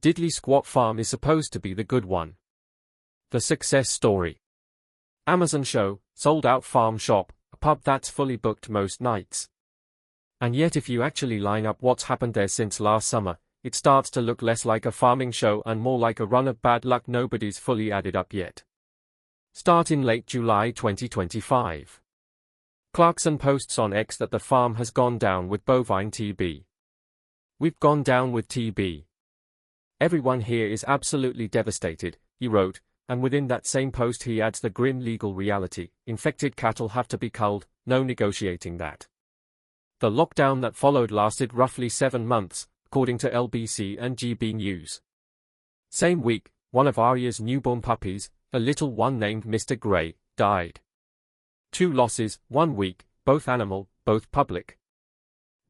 Diddley Squat Farm is supposed to be the good one. The success story. Amazon show, sold out farm shop, a pub that's fully booked most nights. And yet if you actually line up what's happened there since last summer, it starts to look less like a farming show and more like a run of bad luck nobody's fully added up yet. Start in late July 2025. Clarkson posts on X that the farm has gone down with bovine TB. We've gone down with TB. Everyone here is absolutely devastated, he wrote, and within that same post he adds the grim legal reality: infected cattle have to be culled, no negotiating that. The lockdown that followed lasted roughly 7 months, according to LBC and GBNews. Same week, one of Arya's newborn puppies, a little one named Mr. Grey, died. 2 losses, 1 week, both animal, both public.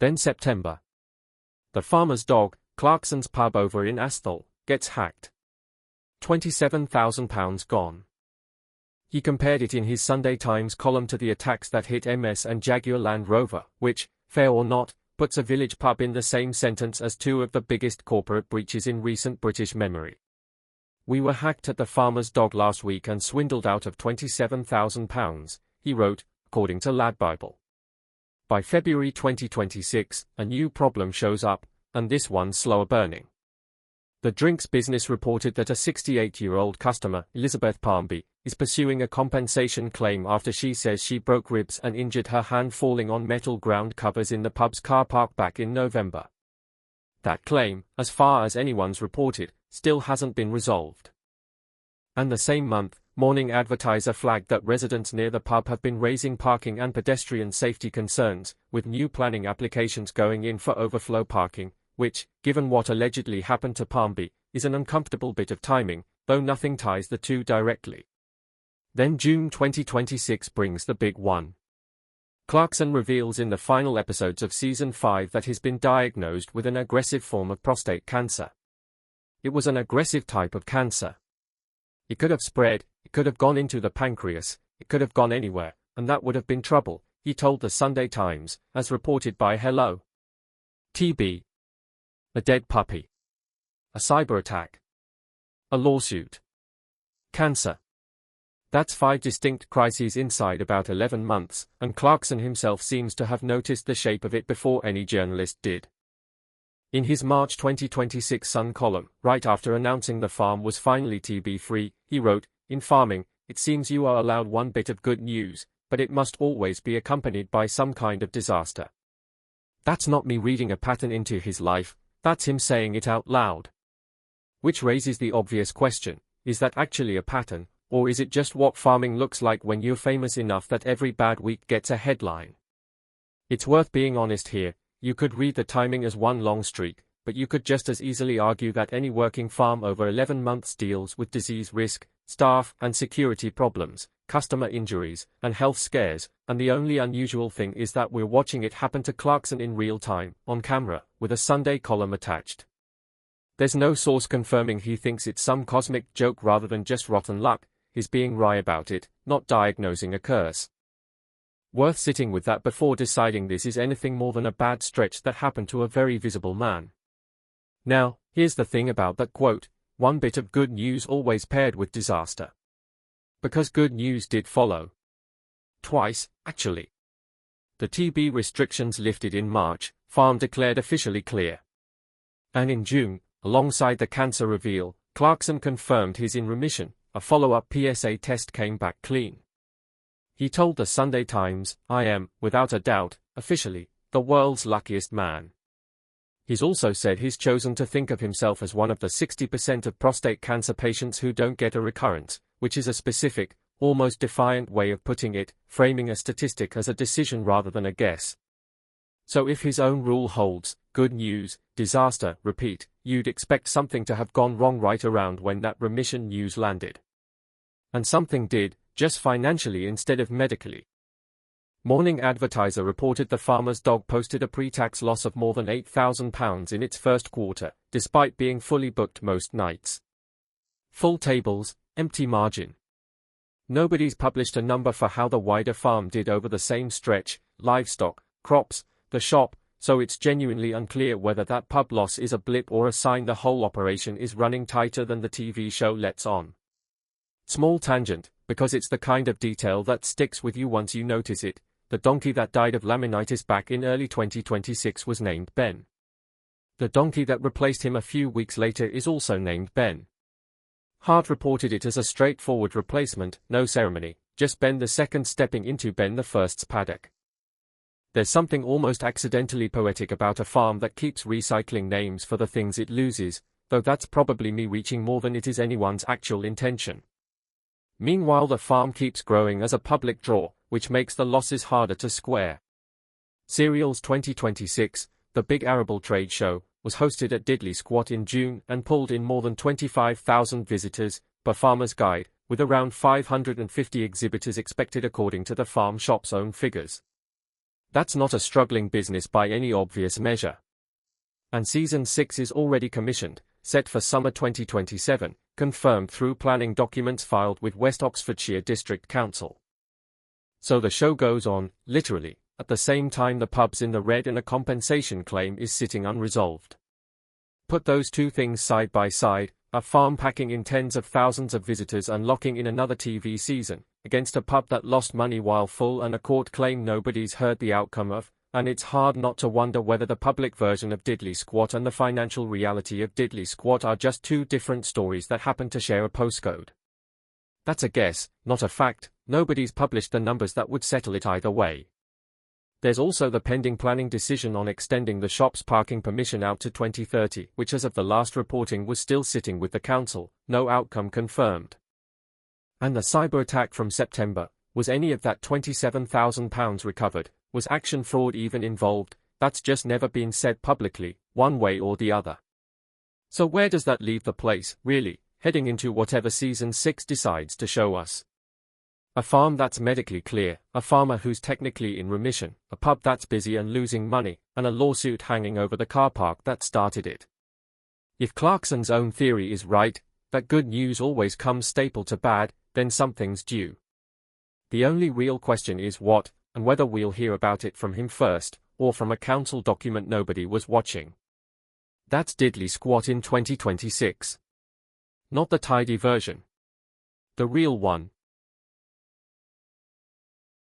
Then September. The farmer's dog, Clarkson's pub over in Asthall, gets hacked. £27,000 gone. He compared it in his Sunday Times column to the attacks that hit MS and Jaguar Land Rover, which, fair or not, puts a village pub in the same sentence as 2 of the biggest corporate breaches in recent British memory. We were hacked at the farmer's dog last week and swindled out of £27,000, he wrote, according to Lad Bible. By February 2026, a new problem shows up, and this one's slower burning. The drinks business reported that a 68-year-old customer, Elizabeth Palmby, is pursuing a compensation claim after she says she broke ribs and injured her hand falling on metal ground covers in the pub's car park back in November. That claim, as far as anyone's reported, still hasn't been resolved. And the same month, Morning Advertiser flagged that residents near the pub have been raising parking and pedestrian safety concerns, with new planning applications going in for overflow parking, which, given what allegedly happened to Palmby, is an uncomfortable bit of timing, though nothing ties the two directly. Then June 2026 brings the big one. Clarkson reveals in the final episodes of Season 5 that he's been diagnosed with an aggressive form of prostate cancer. It was an aggressive type of cancer. It could have spread, it could have gone into the pancreas, it could have gone anywhere, and that would have been trouble, he told the Sunday Times, as reported by Hello. TB. A dead puppy. A cyber attack. A lawsuit. Cancer. That's 5 distinct crises inside about 11 months, and Clarkson himself seems to have noticed the shape of it before any journalist did. In his March 2026 Sun column, right after announcing the farm was finally TB-free, he wrote, "In farming, it seems you are allowed one bit of good news, but it must always be accompanied by some kind of disaster." That's not me reading a pattern into his life, that's him saying it out loud. Which raises the obvious question, is that actually a pattern, or is it just what farming looks like when you're famous enough that every bad week gets a headline? It's worth being honest here. You could read the timing as one long streak, but you could just as easily argue that any working farm over 11 months deals with disease risk, staff and security problems, customer injuries, and health scares, and the only unusual thing is that we're watching it happen to Clarkson in real time, on camera, with a Sunday column attached. There's no source confirming he thinks it's some cosmic joke rather than just rotten luck, he's being wry about it, not diagnosing a curse. Worth sitting with that before deciding this is anything more than a bad stretch that happened to a very visible man. Now, here's the thing about that quote, one bit of good news always paired with disaster. Because good news did follow. Twice, actually. The TB restrictions lifted in March, farm declared officially clear. And in June, alongside the cancer reveal, Clarkson confirmed he's in remission, a follow-up PSA test came back clean. He told the Sunday Times, "I am, without a doubt, officially, the world's luckiest man." He's also said he's chosen to think of himself as one of the 60% of prostate cancer patients who don't get a recurrence, which is a specific, almost defiant way of putting it, framing a statistic as a decision rather than a guess. So if his own rule holds, good news, disaster, repeat, you'd expect something to have gone wrong right around when that remission news landed. And something did, just financially instead of medically. Morning Advertiser reported the farmer's dog posted a pre-tax loss of more than £8,000 in its first quarter, despite being fully booked most nights. Full tables, empty margin. Nobody's published a number for how the wider farm did over the same stretch: livestock, crops, the shop, so it's genuinely unclear whether that pub loss is a blip or a sign the whole operation is running tighter than the TV show lets on. Small tangent, because it's the kind of detail that sticks with you once you notice it. The donkey that died of laminitis back in early 2026 was named Ben. The donkey that replaced him a few weeks later is also named Ben. Hart reported it as a straightforward replacement, no ceremony, just Ben the second stepping into Ben the first's paddock. There's something almost accidentally poetic about a farm that keeps recycling names for the things it loses, though that's probably me reaching more than it is anyone's actual intention. Meanwhile, the farm keeps growing as a public draw, which makes the losses harder to square. Cereals 2026, the big arable trade show, was hosted at Diddley Squat in June and pulled in more than 25,000 visitors, per Farmer's Guide, with around 550 exhibitors expected according to the farm shop's own figures. That's not a struggling business by any obvious measure. And Season 6 is already commissioned, set for summer 2027, confirmed through planning documents filed with West Oxfordshire District Council. So the show goes on, literally, at the same time the pub's in the red and a compensation claim is sitting unresolved. Put those two things side by side, a farm packing in tens of thousands of visitors and locking in another TV season, against a pub that lost money while full and a court claim nobody's heard the outcome of, and it's hard not to wonder whether the public version of Diddley Squat and the financial reality of Diddley Squat are just two different stories that happen to share a postcode. That's a guess, not a fact. Nobody's published the numbers that would settle it either way. There's also the pending planning decision on extending the shop's parking permission out to 2030, which as of the last reporting was still sitting with the council, no outcome confirmed. And the cyber attack from September, was any of that £27,000 recovered? Was action fraud even involved? That's just never been said publicly, one way or the other. So where does that leave the place, really, heading into whatever Season 6 decides to show us? A farm that's medically clear, a farmer who's technically in remission, a pub that's busy and losing money, and a lawsuit hanging over the car park that started it. If Clarkson's own theory is right, that good news always comes stapled to bad, then something's due. The only real question is what, and whether we'll hear about it from him first, or from a council document nobody was watching. That's Diddley Squat in 2026. Not the tidy version. The real one.